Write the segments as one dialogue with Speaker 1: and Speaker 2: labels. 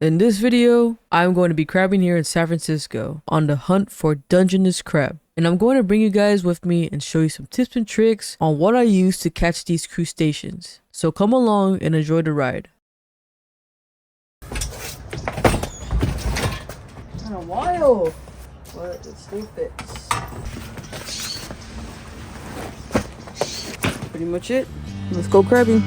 Speaker 1: In this video, I'm going to be crabbing here in San Francisco on the hunt for Dungeness crab. And I'm going to bring you guys with me and show you some tips and tricks on what I use to catch these crustaceans. So come along and enjoy the ride. Kind of wild, but it still fits. Pretty much it. Let's go crabbing.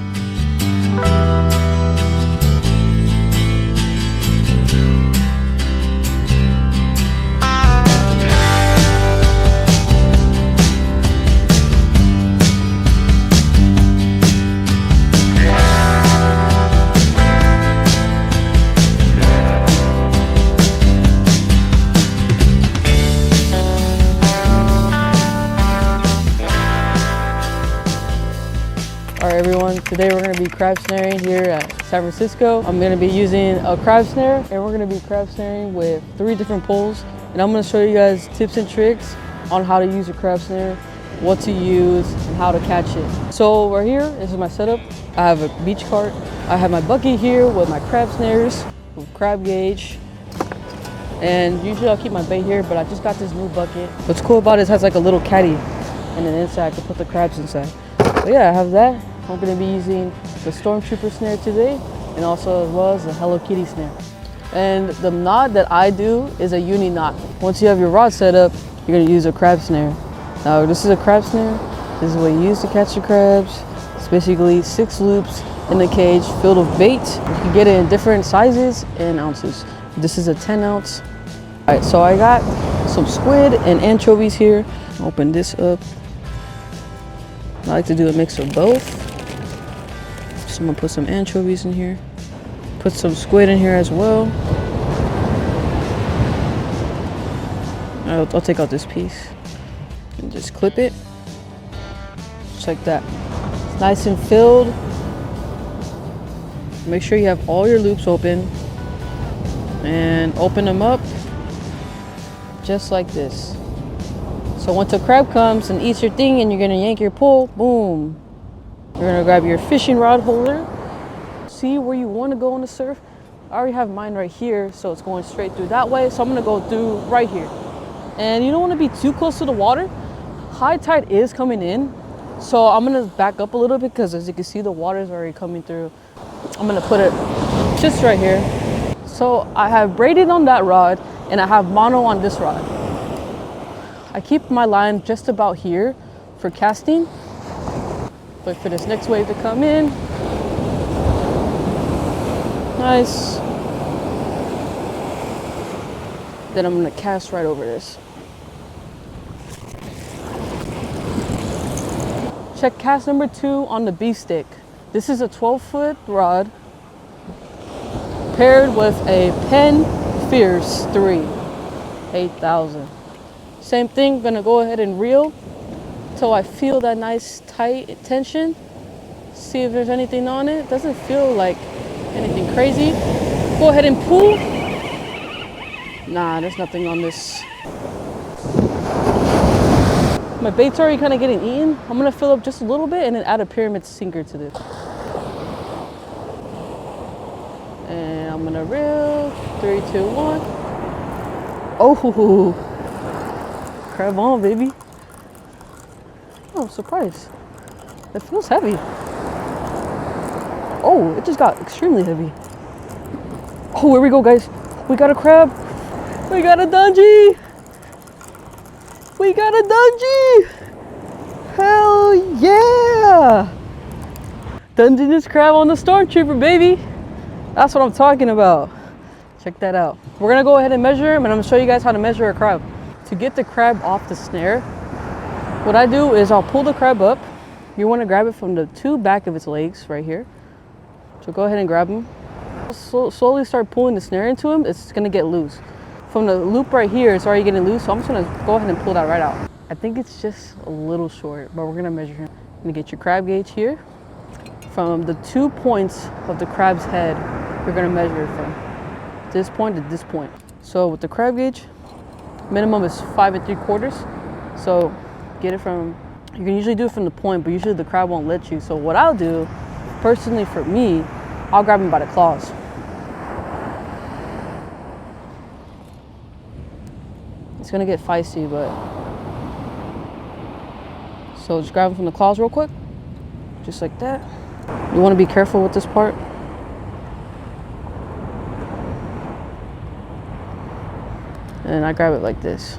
Speaker 1: Alright everyone, today we're going to be crab snaring here at San Francisco. I'm going to be using a crab snare and we're going to be crab snaring with 3 different poles. And I'm going to show you guys tips and tricks on how to use a crab snare, what to use, and how to catch it. So we're here, this is my setup. I have a beach cart. I have my bucket here with my crab snares, with crab gauge. And usually I'll keep my bait here, but I just got this new bucket. What's cool about it is it has like a little caddy, and then inside I can put the crabs inside. But yeah, I have that. I'm going to be using the Stormtrooper snare today, and also as well as the Hello Kitty snare. And the knot that I do is a uni knot. Once you have your rod set up, you're going to use a crab snare. Now this is a crab snare. This is what you use to catch the crabs. It's basically 6 loops in the cage filled with bait. You can get it in different sizes and ounces. This is a 10 ounce. All right, so I got some squid and anchovies here. Open this up. I like to do a mix of both. So I'm gonna put some anchovies in here. Put some squid in here as well. I'll take out this piece and just clip it. Just like that. It's nice and filled. Make sure you have all your loops open. And open them up just like this. So once a crab comes and eats your thing and you're gonna yank your pole, boom. You're gonna grab your fishing rod holder. See where you wanna go on the surf. I already have mine right here, so it's going straight through that way. So I'm gonna go through right here. And you don't wanna be too close to the water. High tide is coming in. So I'm gonna back up a little bit because as you can see, the water is already coming through. I'm gonna put it just right here. So I have braided on that rod and I have mono on this rod. I keep my line just about here for casting. Wait for this next wave to come in. Nice. Then I'm gonna cast right over this. Check cast number 2 on the beef stick. This is a 12-foot rod paired with a Penn Fierce 3 8000. Same thing, gonna go ahead and reel till I feel that nice tight tension. See if there's anything on it. Doesn't feel like anything crazy. Go ahead and pull. Nah, there's nothing on this. My bait's already kind of getting eaten. I'm gonna fill up just a little bit and then add a pyramid sinker to this. And I'm gonna reel. 3, 2, 1. Oh, crab on, baby. Oh, I'm surprised. It feels heavy. Oh, it just got extremely heavy. Oh, here we go, guys. We got a crab. We got a dungie. We got a dungie. Hell yeah. Dungeness crab on the Stormtrooper, baby. That's what I'm talking about. Check that out. We're gonna go ahead and measure him, and I'm gonna show you guys how to measure a crab. To get the crab off the snare, what I do is I'll pull the crab up. You want to grab it from the 2 back of its legs right here. So go ahead and grab him. Slowly start pulling the snare into him. It's going to get loose. From the loop right here, it's already getting loose. So I'm just going to go ahead and pull that right out. I think it's just a little short, but we're going to measure him. You're going to get your crab gauge here. From the 2 points of the crab's head, you're going to measure it from this point to this point. So with the crab gauge, minimum is 5 3/4. So get it from, you can usually do it from the point, but usually the crab won't let you. So what I'll do, personally for me, I'll grab him by the claws. It's gonna get feisty, but... So just grab them from the claws real quick. Just like that. You wanna be careful with this part. And I grab it like this.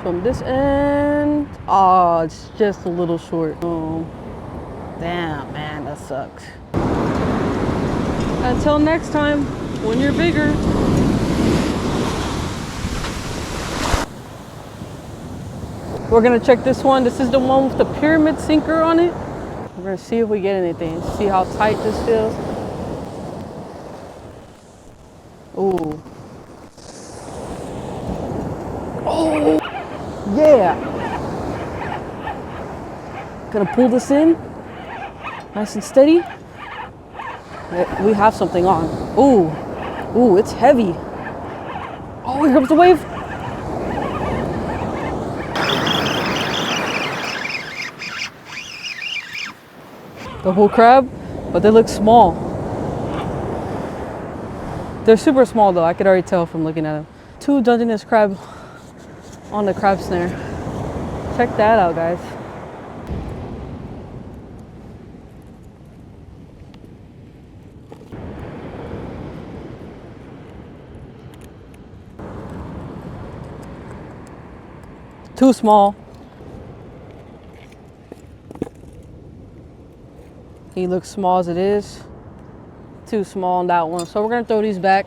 Speaker 1: From this end, oh, it's just a little short. Oh, damn, man, that sucks. Until next time, when you're bigger. We're gonna check this one. This is the one with the pyramid sinker on it. We're gonna see if we get anything. See how tight this feels. Ooh. Oh, yeah. Gonna pull this in, nice and steady. We have something on. Ooh, it's heavy. Oh, here comes the wave. The whole crab, but they look small. They're super small though, I could already tell from looking at them. 2 Dungeness crab on the crab snare. Check that out, guys. Too small. He looks small as it is. Too small on that one. So we're gonna throw these back.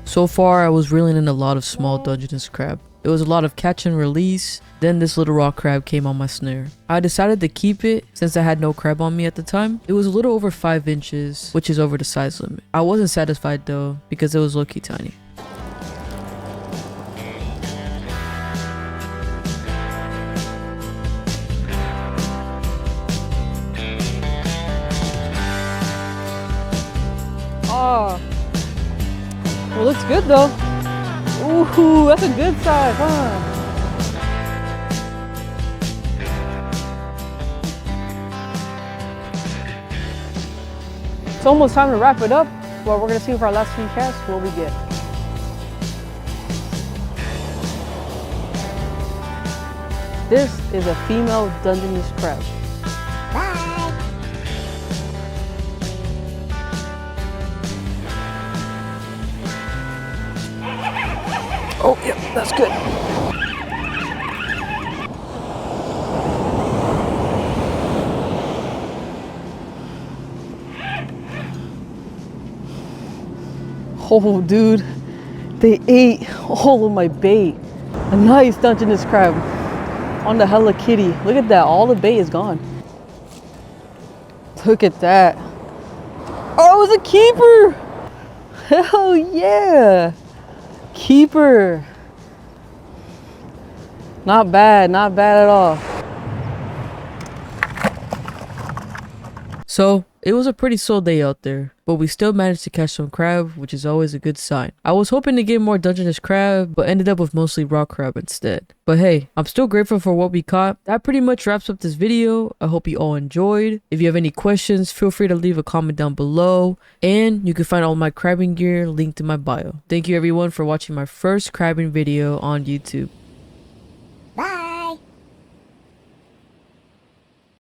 Speaker 1: So far, I was reeling in a lot of small Dungeness crab. It was a lot of catch and release, then this little rock crab came on my snare. I decided to keep it since I had no crab on me at the time. It was a little over 5 inches, which is over the size limit. I wasn't satisfied though, because it was low-key tiny. Oh. Well, looks good though. Ooh, that's a good size, huh? It's almost time to wrap it up, but we're gonna see if our last few casts what we get. This is a female Dungeness crab. Bye. Oh, yep, that's good. Oh, dude, they ate all of my bait. A nice Dungeness crab on the Hello Kitty. Look at that, all the bait is gone. Look at that. Oh, it was a keeper. Hell yeah. Keeper. Not bad at all. So it was a pretty slow day out there, but we still managed to catch some crab, which is always a good sign. I was hoping to get more Dungeness crab, but ended up with mostly rock crab instead. But hey, I'm still grateful for what we caught. That pretty much wraps up this video. I hope you all enjoyed. If you have any questions, feel free to leave a comment down below, and you can find all my crabbing gear linked in my bio. Thank you everyone for watching my first crabbing video on YouTube.